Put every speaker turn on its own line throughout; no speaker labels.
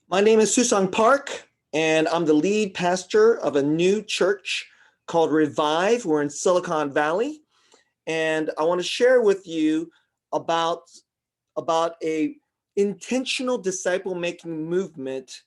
My name is SooSang Park, and I'm the lead pastor of a new church called Revive. We're in Silicon Valley, and I want to share with you about a intentional disciple making movement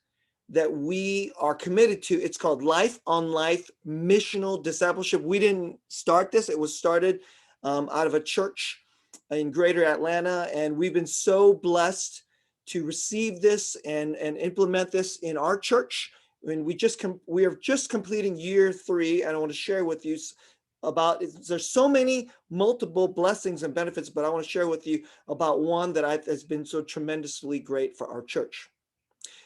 that we are committed to. It's called Life on Life Missional Discipleship. We didn't start this; it was started out of a church in Greater Atlanta, and we've been so blessed to receive this and implement this in our church. And we are just completing year 3, and I want to share with you about there's so many multiple blessings and benefits, but I want to share with you about one that has been so tremendously great for our church.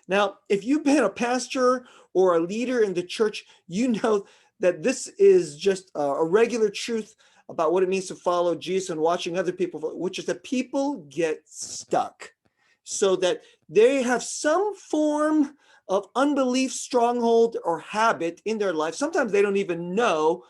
Now, if you've been a pastor or a leader in the church, you know that this is just a regular truth about what it means to follow Jesus and watching other people, which is that people get stuck so that they have some form of unbelief, stronghold, or habit in their life. Sometimes they don't even know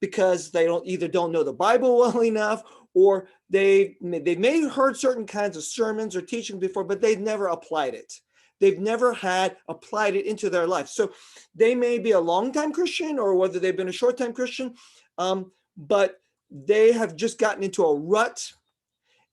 because they don't know the Bible well enough, or they may have heard certain kinds of sermons or teaching before, but they've never applied it. They've never had applied it into their life. So they may be a long-time Christian, or whether they've been a short-time Christian, but they have just gotten into a rut,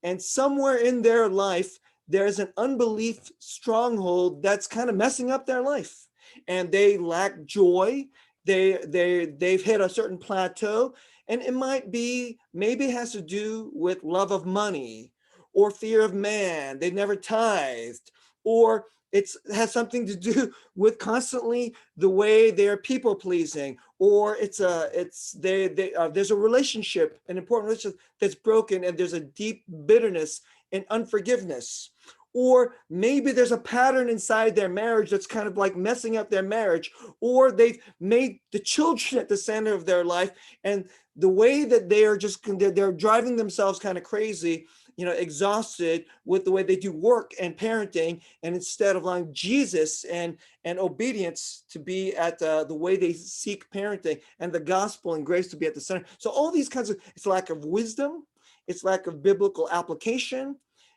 and somewhere in their life, there's an unbelief stronghold that's kind of messing up their life, and they lack joy. They've hit a certain plateau, and it maybe it has to do with love of money or fear of man. They've never tithed, or it has something to do with constantly the way they're people pleasing, or there's a relationship, an important relationship that's broken, and there's a deep bitterness and unforgiveness. Or maybe there's a pattern inside their marriage that's kind of like messing up their marriage, or they've made the children at the center of their life, and the way that they're driving themselves kind of crazy, exhausted with the way they do work and parenting, and instead of allowing Jesus and obedience to be at the way they seek parenting, and the gospel and grace to be at the center. So all these kinds of, it's lack of wisdom, it's lack of biblical application,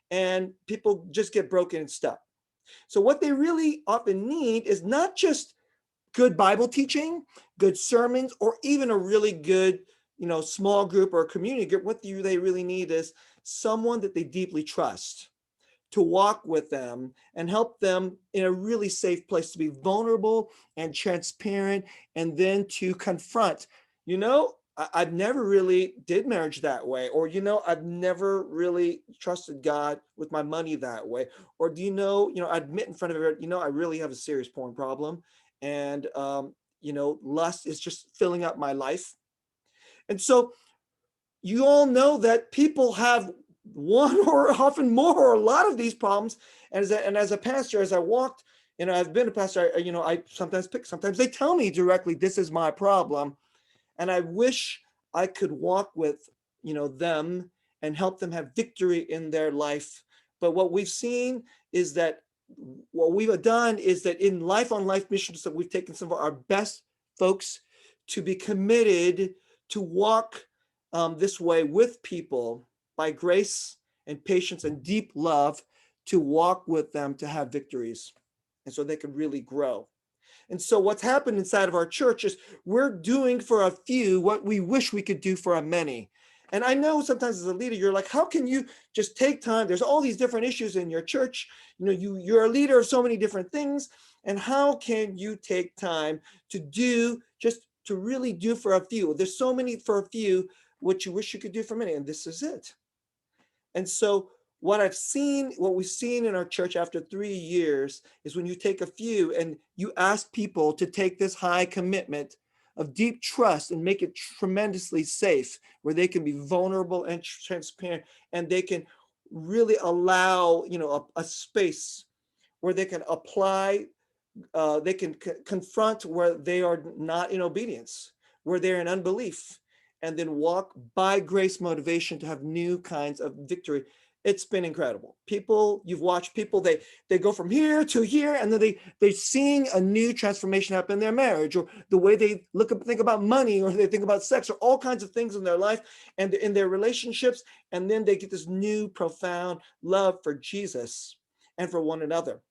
and people just get broken and stuck. So what they really often need is not just good Bible teaching, good sermons, or even a really good, small group or community group. What they really need is someone that they deeply trust to walk with them and help them in a really safe place to be vulnerable and transparent, and then to confront, I've never really did marriage that way, or, I've never really trusted God with my money that way, or I admit in front of everyone, I really have a serious porn problem, and, lust is just filling up my life. And so you all know that people have one or often more or a lot of these problems. And as a pastor, as I walked, I've been a pastor, I sometimes they tell me directly, this is my problem. And I wish I could walk with, them and help them have victory in their life. But what we've seen is that what we've done is that in Life on Life missions, that we've taken some of our best folks to be committed to walk this way with people by grace and patience and deep love, to walk with them to have victories, and so they can really grow. And so what's happened inside of our church is we're doing for a few what we wish we could do for a many. And I know sometimes as a leader, you're like, how can you just take time? There's all these different issues in your church. You're a leader of so many different things. And how can you take time to really do for a few? There's so many for a few, what you wish you could do for many. And this is it. And so what we've seen in our church after 3 years is when you take a few and you ask people to take this high commitment of deep trust and make it tremendously safe, where they can be vulnerable and transparent, and they can really allow, a space where they can apply, they can confront where they are not in obedience, where they're in unbelief, and then walk by grace motivation to have new kinds of victory. It's been incredible. You've watched people, they go from here to here, and then they're seeing a new transformation happen in their marriage, or the way they think about money, or they think about sex, or all kinds of things in their life and in their relationships. And then they get this new profound love for Jesus and for one another.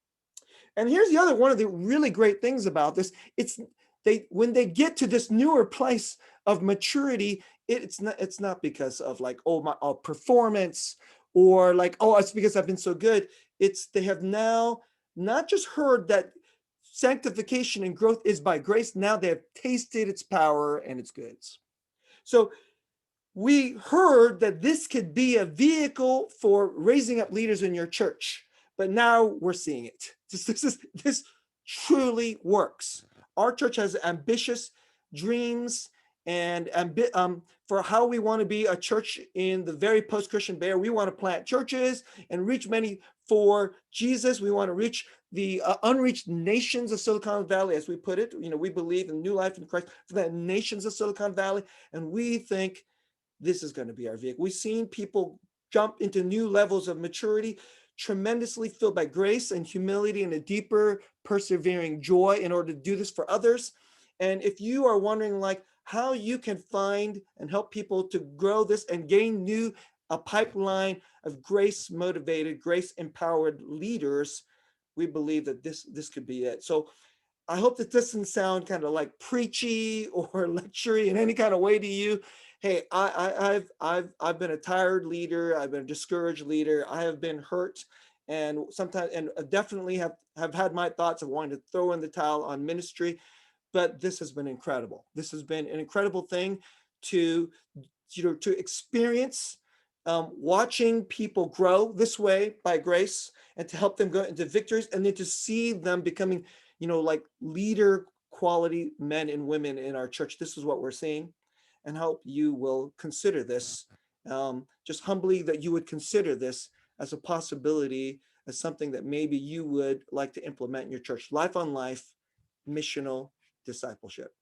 And here's the other one of the really great things about this. When they get to this newer place of maturity, it's not because of like, oh, my performance, or like, oh, it's because I've been so good. It's they have now not just heard that sanctification and growth is by grace. Now they have tasted its power and its goods. So we heard that this could be a vehicle for raising up leaders in your church, but now we're seeing it. This truly works. Our church has ambitious dreams and for how we want to be a church in the very post-Christian Bay Area. We want to plant churches and reach many for Jesus. We want to reach the unreached nations of Silicon Valley, as we put it. We believe in new life in Christ for the nations of Silicon Valley, and we think this is going to be our vehicle. We've seen people jump into new levels of maturity, tremendously filled by grace and humility and a deeper, persevering joy in order to do this for others. And if you are wondering like how you can find and help people to grow this and gain a pipeline of grace-motivated, grace-empowered leaders, we believe that this could be it. So I hope that this doesn't sound kind of like preachy or lectury in any kind of way to you. Hey, I've been a tired leader. I've been a discouraged leader. I have been hurt, and sometimes, and definitely have had my thoughts of wanting to throw in the towel on ministry. But this has been incredible. This has been an incredible thing to experience, watching people grow this way by grace, and to help them go into victories, and then to see them becoming, like leader quality men and women in our church. This is what we're seeing, and hope you will consider this, just humbly, that you would consider this as a possibility, as something that maybe you would like to implement in your church. Life on Life Missional Discipleship.